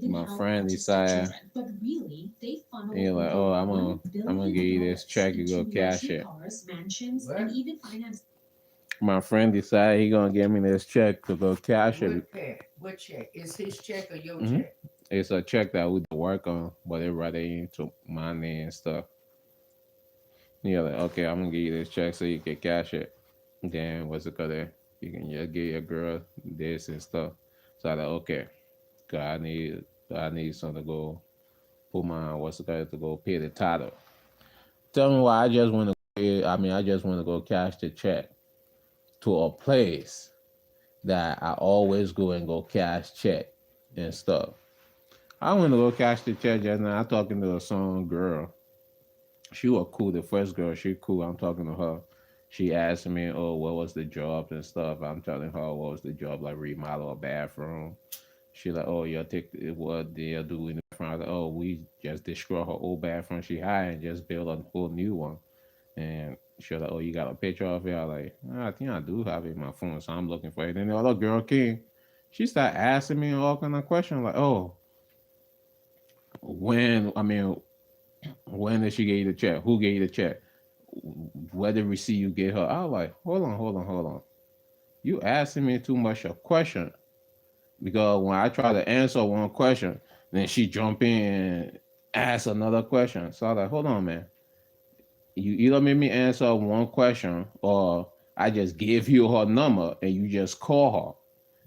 my friend decided he like, oh, I'm gonna give you this check, you go cash it. What? My friend decided he gonna give me this check to go cash it. What check? What check? Is his check or your hmm check? It's a check that we work on, but it rather into my name and stuff. Yeah, like, okay, I'm gonna give you this check so you can cash it. Then what's it called there? You can just give your girl this and stuff. So I like, okay, 'cause I need something to go put my what's it called to go pay the title. Tell me why I just want to. I just want to go cash the check to a place that I always go and go cash check and stuff. I went to go cash the check just now. I'm talking to some girl. She was cool. The first girl, she cool. I'm talking to her. She asked me, "Oh, what was the job and stuff?" I'm telling her what was the job, like remodel a bathroom. She like, "Oh, you take what they'll do in the bathroom." I was like, "Oh, we just destroy her old bathroom she had and just build a whole new one." And she was like, "Oh, you got a picture of it?" I was like, "I think I do have it in my phone, so I'm looking for it." Then the other girl came. She started asking me all kind of questions like, "Oh, when? I mean, when did she get you the check? Who gave you the check? What did receipt you get her?" I was like, hold on. You asking me too much a question because when I try to answer one question, then she jump in and ask another question. So I was like, hold on, man. You either make me answer one question or I just give you her number and you just call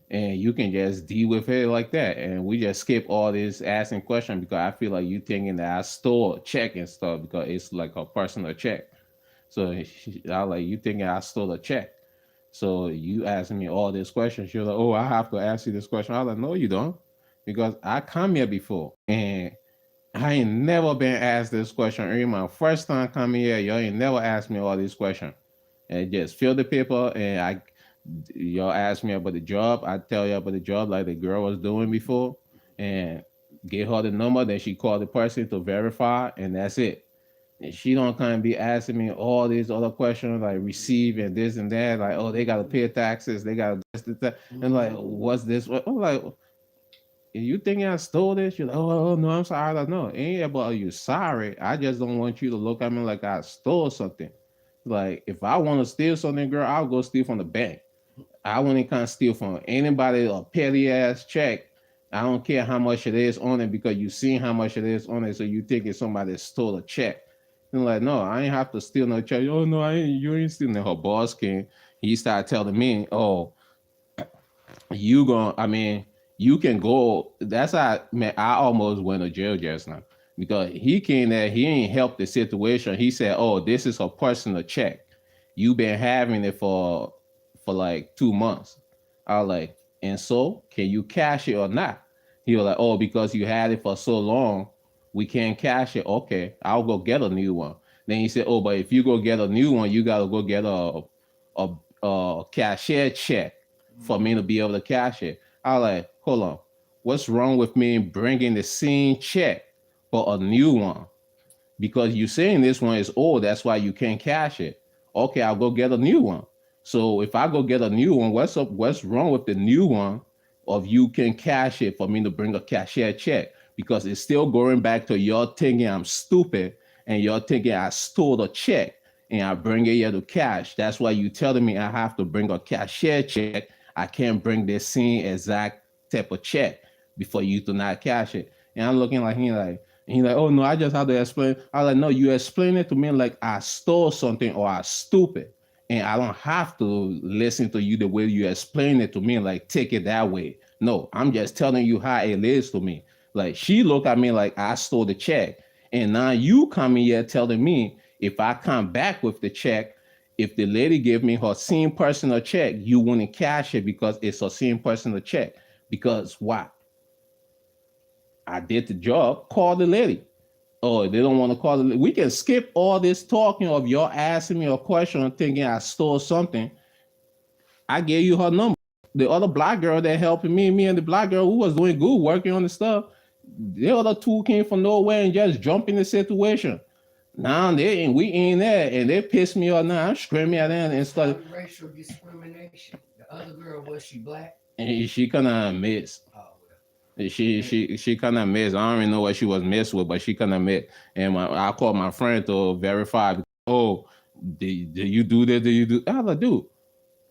her and you can just deal with it like that. And we just skip all this asking question because I feel like you thinking that I stole a check and stuff because it's like a personal check. So I like you thinking I stole a check. So you asking me all these questions. You're like, oh, I have to ask you this question. I was like, no, you don't, because I come here before and I ain't never been asked this question. Even my first time coming here, y'all ain't never asked me all these questions. And just fill the paper and y'all ask me about the job. I tell you about the job like the girl was doing before and get her the number. Then she called the person to verify and that's it. And she don't kind of be asking me all these other questions like receive and this and that. Like, oh, they gotta pay taxes, they gotta this, that. And like, what's this? I'm like, you think I stole this? You're like, oh no, I'm sorry. I don't know. It ain't about you sorry. I just don't want you to look at me like I stole something. Like, if I want to steal something, girl, I'll go steal from the bank. I wouldn't kind of steal from anybody a petty ass check. I don't care how much it is on it because you seen how much it is on it, so you think it's somebody stole a check. And like, no, I ain't have to steal no check. Oh no, I ain't. You ain't stealing. Her boss came. He started telling me, oh, you going I mean, you can go. That's how man, I almost went to jail just now. Because he came there, he ain't helped the situation. He said, oh, this is a personal check. You been having it for like 2 months. I was like, and so can you cash it or not? He was like, oh, because you had it for so long, we can't cash it. Okay, I'll go get a new one. Then he said, oh, but if you go get a new one, you gotta go get a cashier check for me to be able to cash it. I was like, hold on, what's wrong with me bringing the same check for a new one? Because you saying this one is old, that's why you can't cash it. Okay, I'll go get a new one. So if I go get a new one, what's up? What's wrong with the new one? Of you can cash it for me to bring a cashier check because it's still going back to your thinking I'm stupid and you're thinking I stole the check and I bring it here to cash. That's why you telling me I have to bring a cashier check. I can't bring the same exact type of check before you do not cash it. And I'm looking like he like, oh no, I just have to explain. I like, no, you explain it to me like I stole something or I stupid. And I don't have to listen to you the way you explain it to me, like take it that way. No, I'm just telling you how it is to me. Like she look at me like I stole the check. And now you coming here telling me if I come back with the check, if the lady gave me her same personal check, you wouldn't cash it because it's her same personal check. Because why? I did the job, call the lady. Oh, they don't want to call it. We can skip all this talking of your asking me a question thinking I stole something. I gave you her number. The other black girl that helping me and the black girl who was doing good working on the stuff, the other two came from nowhere and just jumped in the situation. Now they and we ain't there and they pissed me off now. I'm screaming at them and stuff. Racial discrimination. The other girl, was she black? And she kinda missed. Oh, well. She kind of missed. I don't even know what she was missed with, but she kind of missed. And I called my friend to verify. Oh, did you do this? Did you do? I was like, dude,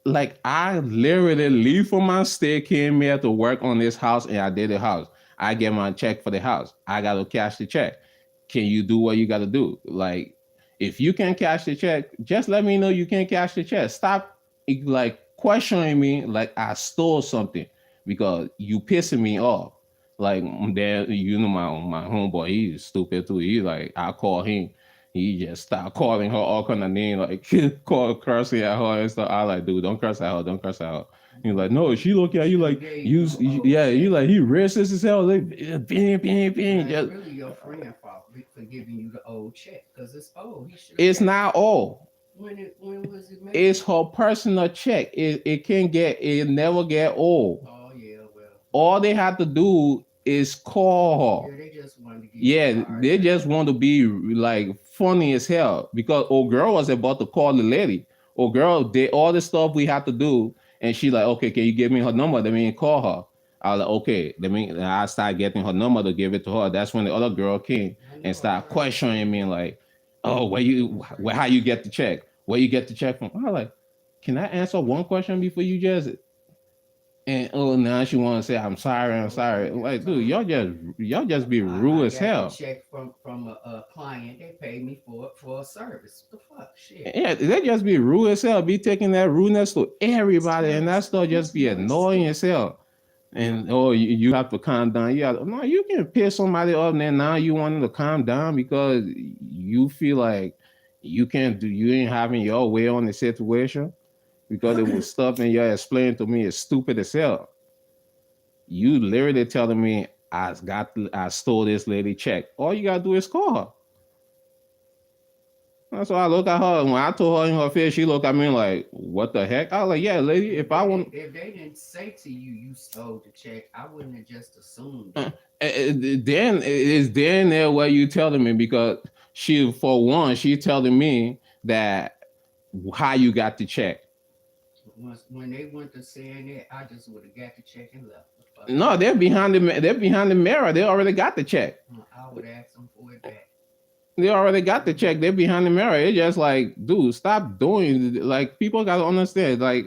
like I literally leave from my state, came here to work on this house, and I did the house. I get my check for the house. I gotta cash the check. Can you do what you gotta do? Like, if you can cash the check, just let me know you can't cash the check. Stop like questioning me like I stole something because you pissing me off. Like then you know my homeboy, he's stupid too. He like I call him, he just start calling her all kind of name, like call cursing at her and stuff. I like, dude, don't curse at her, don't curse at her. He's like, no, she look at you like yeah, you like he racist as hell, like bing, bing, bing. It's Just, really your friend fault for giving you the old check because it's old. He should have it's kept not all. when was it made? It's her personal check. It can get it never get old. Oh yeah, well. All they have to do is call Yeah, her. they just wanted to give you Yeah, a hard they time. just want to be like funny as hell because old girl was about to call the lady. Old girl did all the stuff we had to do, and she like, okay, can you give me her number? Let me call her. I was like, okay. I started getting her number to give it to her. That's when the other girl came and started questioning me like, oh, where how you get the check? Where you get the check from? I was like, can I answer one question before you just and oh now she want to say I'm sorry, I'm sorry. Like, dude, y'all just be rude I as got the hell. check from a client. They paid me for a service. What the fuck, shit. Yeah, they just be rude as hell. Be taking that rudeness to everybody, and that stuff just be annoying as hell. And oh, you have to calm down. Yeah, no, you can piss somebody up, and then now you want them to calm down because you feel like you ain't having your way on the situation because it was stuff and you're explaining to me is stupid as hell. You literally telling me I stole this lady check. All you gotta do is call her. That's why I look at her. When I told her in her face, she looked at me like, "What the heck?" I was like, "Yeah, lady. If I want, if they didn't say to you you stole the check, I wouldn't have just assumed uh, it. then it's then there what you telling me because she for one she telling me that how you got the check. When they went to saying that, I just would have got the check and left. The fuck No, they're behind the mirror. They already got the check. I would ask them for it back. They already got the check. They're behind the mirror. It's just like, dude, stop doing like people gotta understand. Like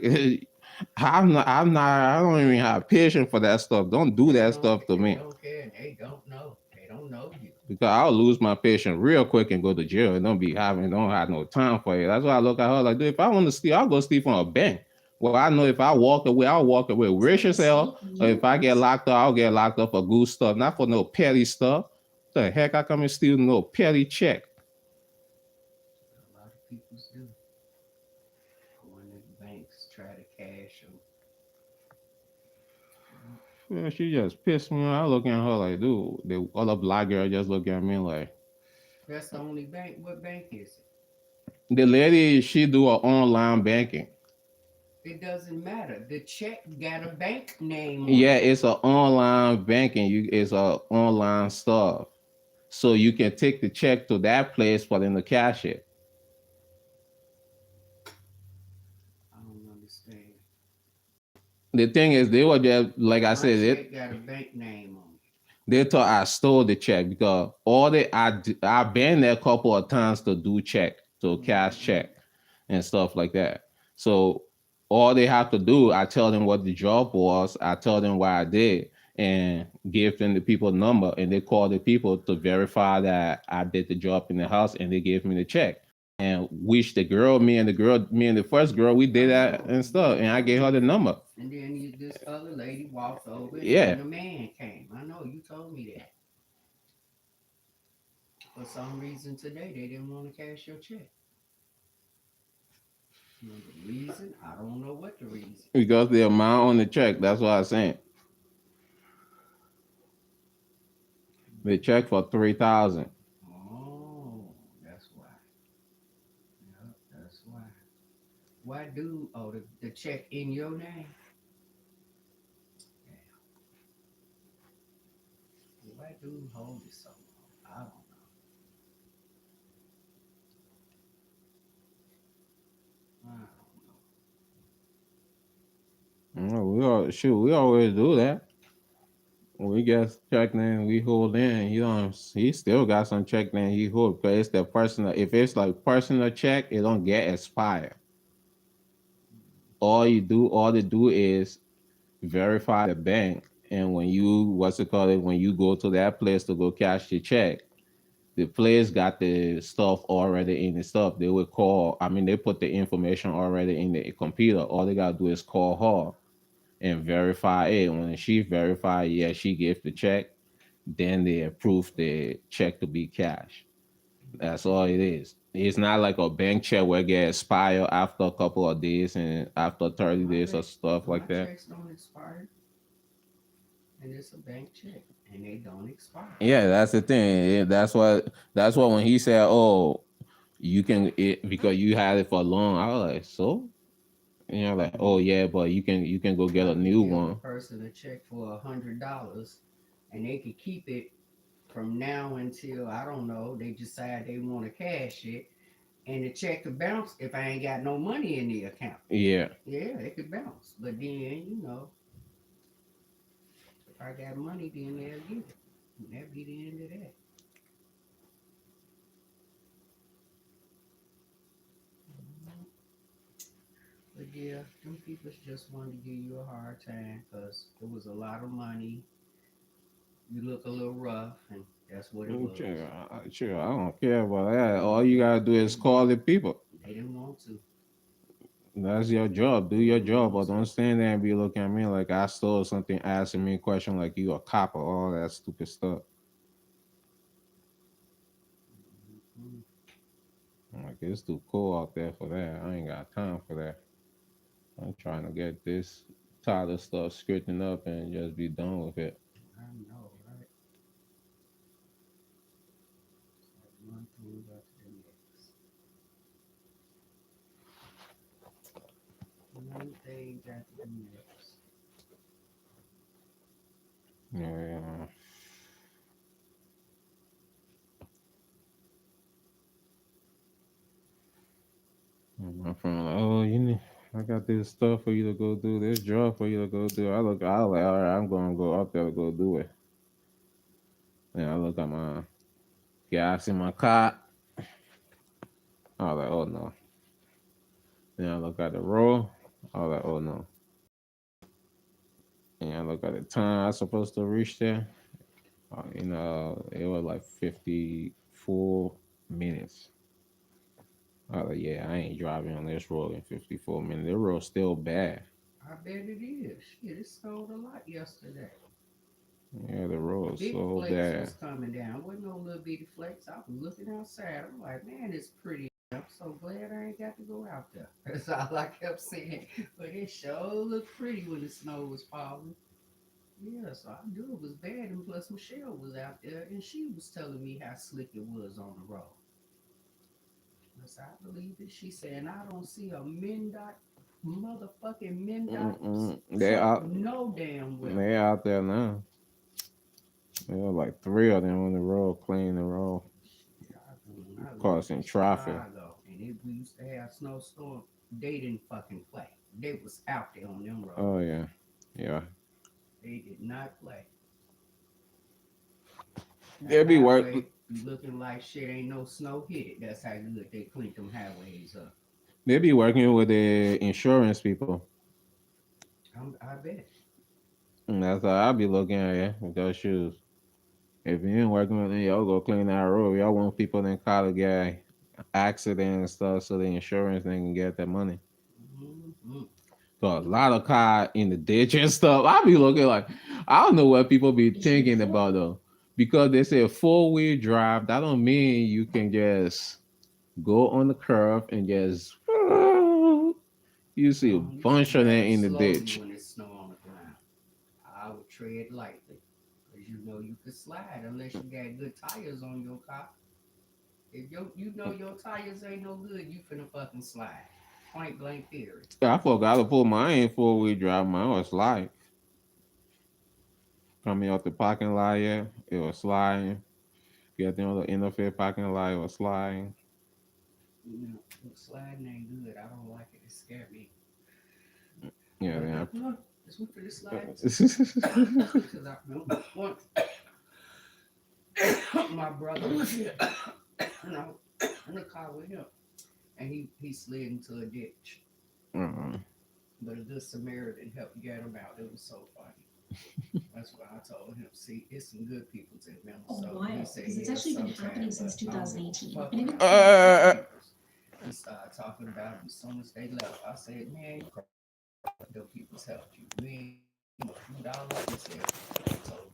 I don't even have patience for that stuff. Don't do that stuff to They me. don't care. And they don't know. They don't know you. Because I'll lose my patience real quick and go to jail and don't have no time for it. That's why I look at her like, dude, if I want to steal, I'll go steal from a bank. Well, I know if I walk away, I'll walk away rich as hell. Or if I get locked up, I'll get locked up for good stuff, not for no petty stuff. The heck I come and steal no petty check. A lot of people do. Go in the banks, try to cash them. Yeah, she just pissed me off. I look at her like, dude, the other black girl just look at me like, That's the only bank. What bank is it? the lady, she do her online banking. It doesn't matter. The check got a bank name on Yeah, it. it's a online banking. It's a online stuff. So you can take the check to that place for them to cash it. I don't understand. The thing is, they were just like I My said, check got a bank name on it. they thought I stole the check because I've been there a couple of times to do check, to cash check and stuff like that. So all they have to do, I tell them what the job was, I tell them what I did, and give them the people number, and they call the people to verify that I did the job in the house, and they gave me the check. And which me and the first girl, we did that and stuff, and I gave her the number. And then this other lady walks over, and Yeah, then the man came. I know you told me that. For some reason today, they didn't want to cash your check. You know the reason? I don't know what the reason. because the amount on the check, that's what I'm saying. The check for 3,000. Oh, that's why. Yep, that's why. Why do the check in your name? Yeah. Why do hold it so long? I don't know. I don't know. We always do that. When we get check name, we hold in. He don't. He still got some check name he hold, but it's the personal. If it's like personal check, it don't get expired. All they do is verify the bank, and when you what's it called it when you go to that place to go cash the check, the place got the stuff already in the stuff. They would call. I mean, they put the information already in the computer. All they gotta do is call her and verify it. When she verify, yeah, she gave the check. Then they approve the check to be cash. That's all it is. It's not like a bank check where it get expire after a couple of days and after 30 My days or bank, stuff my like that. checks don't expire, and it's a bank check, and they don't expire. Yeah, that's the thing. That's what when he said, "Oh, you can it because you had it for long." I was like, "So?" And you're like, "Oh Mm. yeah, but you can go get I a could new give a one." person a check for $100, and they could keep it from now until I don't know. They decide they want to cash it, and the check could bounce if I ain't got no money in the account. Yeah. Yeah, it could bounce, but then if I got money, then they'll get it. And that be the end of that. Mhm. But yeah, them people just wanted to give you a hard time because it was a lot of money. You look a little rough, and that's what it was. Sure, I don't care about that. All you But gotta do is call the people. they didn't want to. That's your job. Do They your didn't job, want but to. don't stand there and be looking at me like I stole something, asking me a question like you a cop or all that stupid stuff. Mhm. I'm like it's too cool out there for that. I ain't got time for that. I'm trying to get this Tyler stuff straightened up and just be done with it. I know, right? It's like one thing after the next. One thing after the next. Yeah, and my friend like, oh, I got this stuff for you to go do, this job for you to go do. I was like, all right, I'm gonna go up there to go do it. And I look at my gas in my car. I was like, oh no. Then I look at the roll. I was like, oh no. And I look at the time I was supposed to reach there. It was like 54 minutes. I was like, yeah, I ain't driving on this road in 54 minutes. The road's still bad. I bet it is. Shit, it snowed a lot yesterday. Yeah, the road's Big so flakes bad. was coming down. Wasn't no little bitty flakes. I was looking outside. I'm like, man, it's pretty. I'm so glad I ain't got to go out there. That's all I kept saying. But it sure looked pretty when the snow was falling. Yeah, so I knew it was bad. And plus, Michelle was out there and she was telling me how slick it was on the road. Yes, I believe it. She said, I don't see a MnDOT, motherfucking MnDOT They truck out, no damn well. they out there now. There were like three of them on the road, cleaning the road, Shit, I remember when I lived in causing traffic. Chicago and we used to have snowstorm. They didn't fucking play. They was out there on them Oh roads. yeah, yeah. They did not play. That They be work. highway be looking like shit. Ain't no snow hit it. That's how good they cleaned them highways up. They be working with the insurance people. I bet. And that's how I be looking at it with those shoes. If you ain't working with them, y'all go clean that road. Y'all want people in car to get accident and stuff so the insurance they can get that money. Mm-hmm. So a lot of car in the ditch and stuff. I be looking like I don't know what people be thinking about though. Because they say 4-wheel drive, that don't mean you can just go on the curve and just you see a No, you bunch of them slide in the slowly ditch. when it's snow on the ground. I would tread lightly. Because you know you could slide unless you got good tires on your car. If you know your tires ain't no good, you finna fucking slide. Point blank period. I forgot to pull mine 4-wheel drive. Mine was slide. Coming out the parking lot, yeah, it was sliding. Getting on the interface parking lot, it was sliding. You know, sliding ain't good. I don't like it. It scared me. Yeah, But then the Cause we finna slide because I remember once my brother was here, you know, in the car with him, and he slid into a ditch. Uh-uh. But a good Samaritan helped get him out. It was so funny. That's why I told him, see, it's some good people in Minnesota. He said, because it's yeah, actually been happening sometimes, since but I don't give 2018. a fuck And about Uh, them. He started talking about them as soon as they left. I said, man, you them people's helped you. You ain't $2. He said, I told you